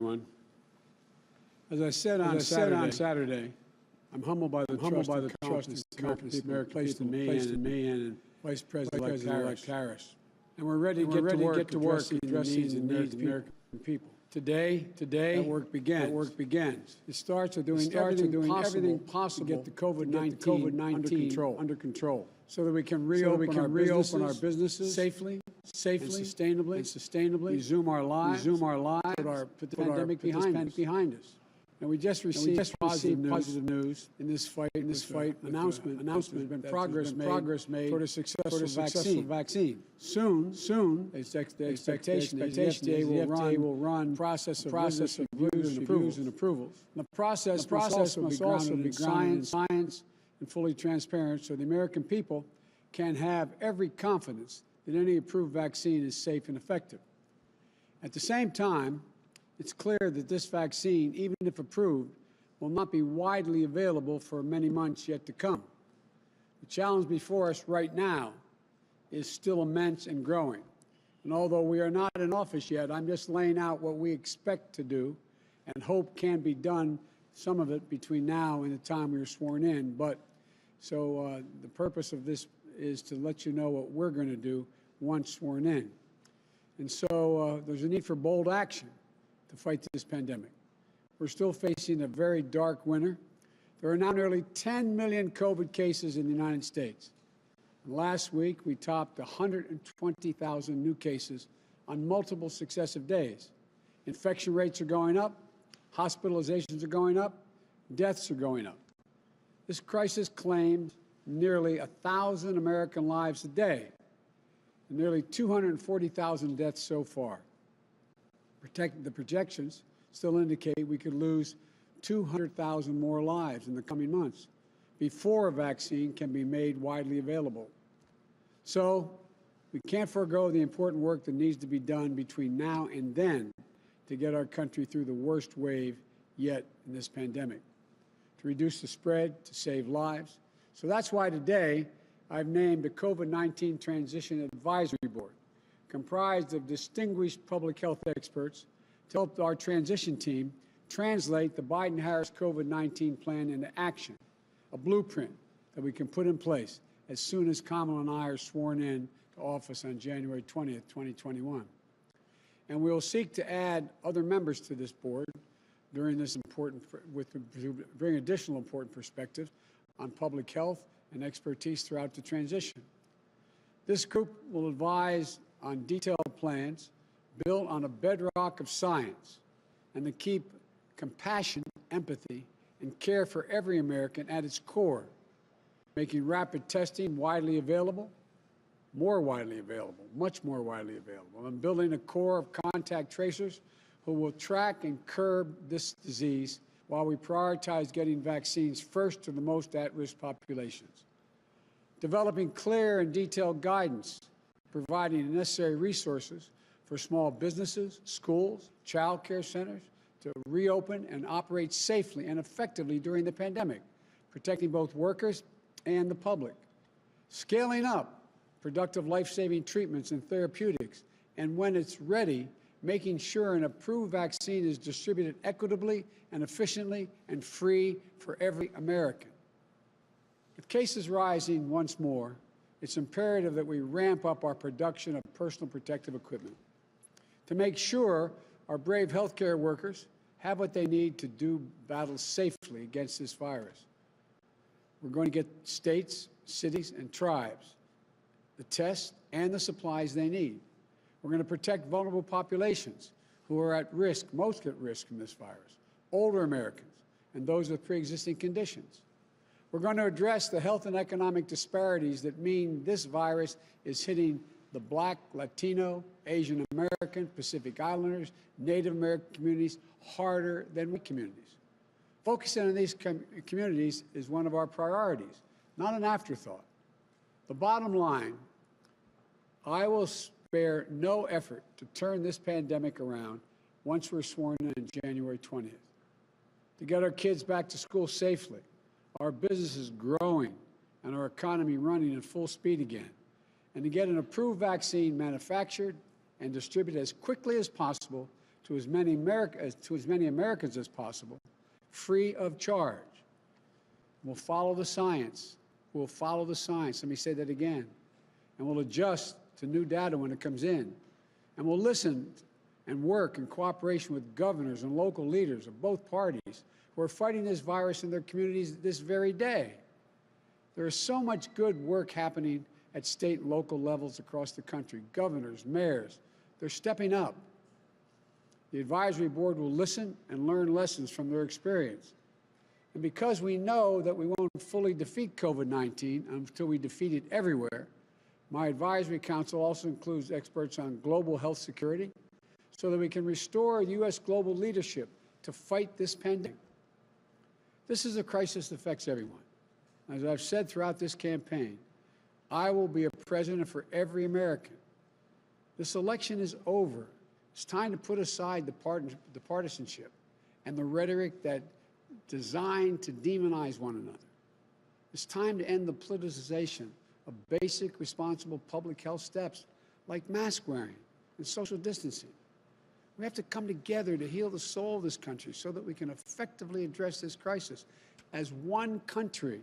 everyone. As I said on Saturday, I'm humbled by the trust and confidence the American placed in me and Vice President-elect Harris. And we're ready to get to work addressing the needs of the American people. Today, that work begins. It starts with doing everything possible to get the COVID-19 under control, so that we can reopen our businesses safely, and sustainably, resume our lives, put the pandemic behind us. And we just received positive news in this fight. Announcement has been progress made toward a successful vaccine. Soon, the expectation is the FDA will run a process of reviews and approvals. The process must also be grounded in science and fully transparent, so the American people can have every confidence that any approved vaccine is safe and effective. At the same time, it's clear that this vaccine, even if approved, will not be widely available for many months yet to come. The challenge before us right now is still immense and growing. And although we are not in office yet, I'm just laying out what we expect to do and hope can be done, some of it between now and the time we are sworn in. But so the purpose of this is to let you know what we're going to do once sworn in. And so there's a need for bold action to fight this pandemic. We're still facing a very dark winter. There are now nearly 10 million COVID cases in the United States. And last week, we topped 120,000 new cases on multiple successive days. Infection rates are going up, hospitalizations are going up, deaths are going up. This crisis claims nearly 1,000 American lives a day, and nearly 240,000 deaths so far. The projections still indicate we could lose 200,000 more lives in the coming months before a vaccine can be made widely available. So we can't forego the important work that needs to be done between now and then to get our country through the worst wave yet in this pandemic, to reduce the spread, to save lives. So that's why today I've named a COVID-19 Transition Advisory Board, comprised of distinguished public health experts, to help our transition team translate the Biden-Harris COVID-19 plan into action, a blueprint that we can put in place as soon as Kamala and I are sworn in to office on January 20th, 2021. And we will seek to add other members to this board during this bring additional important perspectives on public health and expertise throughout the transition. This group will advise on detailed plans built on a bedrock of science and to keep compassion, empathy, and care for every American at its core, making rapid testing widely available, more widely available, much more widely available, and building a core of contact tracers who will track and curb this disease while we prioritize getting vaccines first to the most at-risk populations. Developing clear and detailed guidance, providing the necessary resources for small businesses, schools, child care centers to reopen and operate safely and effectively during the pandemic, protecting both workers and the public. Scaling up productive life-saving treatments and therapeutics, and when it's ready, making sure an approved vaccine is distributed equitably and efficiently and free for every American. With cases rising once more, it's imperative that we ramp up our production of personal protective equipment to make sure our brave healthcare workers have what they need to do battle safely against this virus. We're going to get states, cities, and tribes the tests and the supplies they need. We're going to protect vulnerable populations who are at risk, most at risk from this virus, older Americans and those with pre-existing conditions. We're going to address the health and economic disparities that mean this virus is hitting the Black, Latino, Asian American, Pacific Islanders, Native American communities harder than white communities. Focusing on these communities is one of our priorities, not an afterthought. The bottom line, I will spare no effort to turn this pandemic around once we're sworn in January 20th. To get our kids back to school safely, our businesses growing, and our economy running at full speed again, and to get an approved vaccine manufactured and distributed as quickly as possible to as many Americans as possible, free of charge. We'll follow the science. We'll follow the science. Let me say that again. And we'll adjust to new data when it comes in. And we'll listen and work in cooperation with governors and local leaders of both parties who are fighting this virus in their communities this very day. There is so much good work happening at state and local levels across the country. Governors, mayors, they're stepping up. The advisory board will listen and learn lessons from their experience. And because we know that we won't fully defeat COVID-19 until we defeat it everywhere, my advisory council also includes experts on global health security so that we can restore U.S. global leadership to fight this pandemic. This is a crisis that affects everyone. As I've said throughout this campaign, I will be a president for every American. This election is over. It's time to put aside the partisanship and the rhetoric that designed to demonize one another. It's time to end the politicization of basic responsible public health steps like mask wearing and social distancing. We have to come together to heal the soul of this country so that we can effectively address this crisis as one country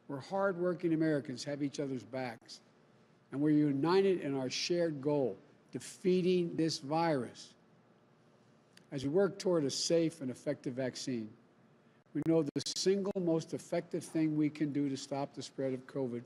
where hardworking Americans have each other's backs and we're united in our shared goal, defeating this virus. As we work toward a safe and effective vaccine, we know the single most effective thing we can do to stop the spread of COVID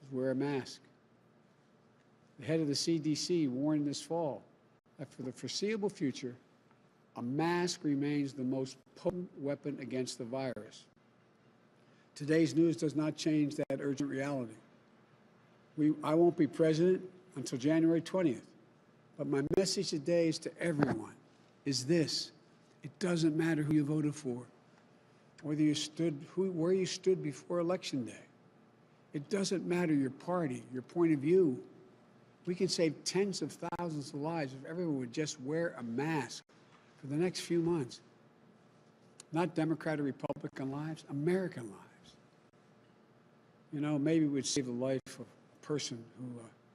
is wear a mask. The head of the CDC warned this fall that for the foreseeable future, a mask remains the most potent weapon against the virus. Today's news does not change that urgent reality. I won't be president until January 20th, but my message today is to everyone is this: it doesn't matter who you voted for, whether you where you stood before Election Day. It doesn't matter your party, your point of view. We can save tens of thousands of lives if everyone would just wear a mask for the next few months. Not Democrat or Republican lives, American lives. You know, maybe we'd save the life of a person who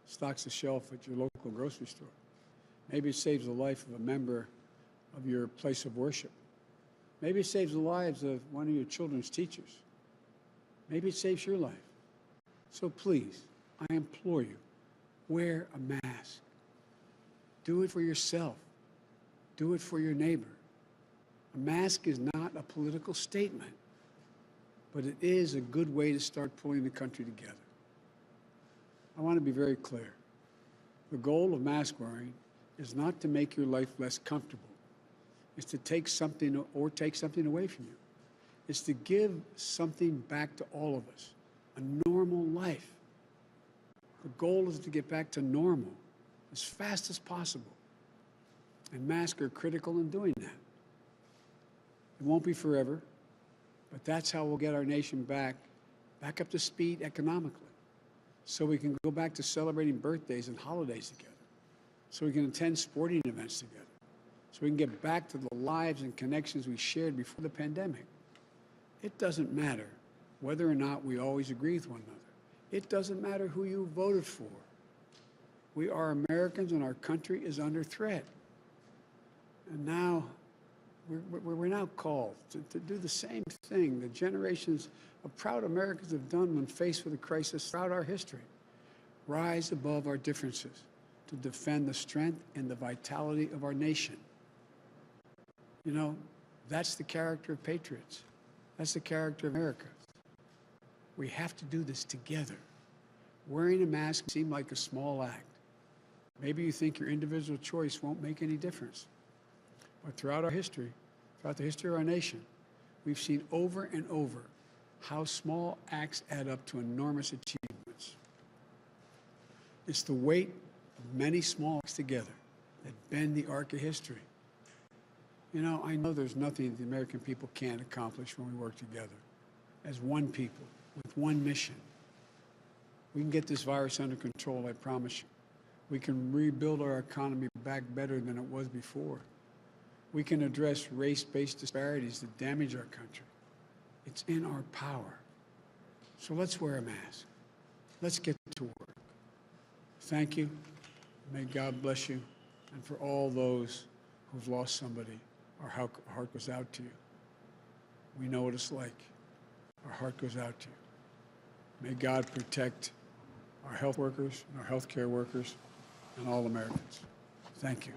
stocks the shelf at your local grocery store. Maybe it saves the life of a member of your place of worship. Maybe it saves the lives of one of your children's teachers. Maybe it saves your life. So please, I implore you, wear a mask. Do it for yourself. Do it for your neighbor. A mask is not a political statement, but it is a good way to start pulling the country together. I want to be very clear. The goal of mask wearing is not to make your life less comfortable. It's to take something away from you. It's to give something back to all of us, a normal life. The goal is to get back to normal as fast as possible. And masks are critical in doing that. It won't be forever, but that's how we'll get our nation back up to speed economically, so we can go back to celebrating birthdays and holidays together, so we can attend sporting events together, so we can get back to the lives and connections we shared before the pandemic. It doesn't matter whether or not we always agree with one another. It doesn't matter who you voted for. We are Americans and our country is under threat. And now, we're now called to do the same thing the generations of proud Americans have done when faced with a crisis throughout our history. Rise above our differences to defend the strength and the vitality of our nation. You know, that's the character of patriots. That's the character of America. We have to do this together. Wearing a mask seems like a small act. Maybe you think your individual choice won't make any difference. But throughout our history, throughout the history of our nation, we've seen over and over how small acts add up to enormous achievements. It's the weight of many small acts together that bend the arc of history. You know, I know there's nothing the American people can't accomplish when we work together as one people with one mission. We can get this virus under control, I promise you. We can rebuild our economy back better than it was before. We can address race-based disparities that damage our country. It's in our power. So let's wear a mask. Let's get to work. Thank you. May God bless you, And for all those who've lost somebody, our heart goes out to you. We know what it's like. Our heart goes out to you. May God protect our health workers and our healthcare workers and all Americans. Thank you.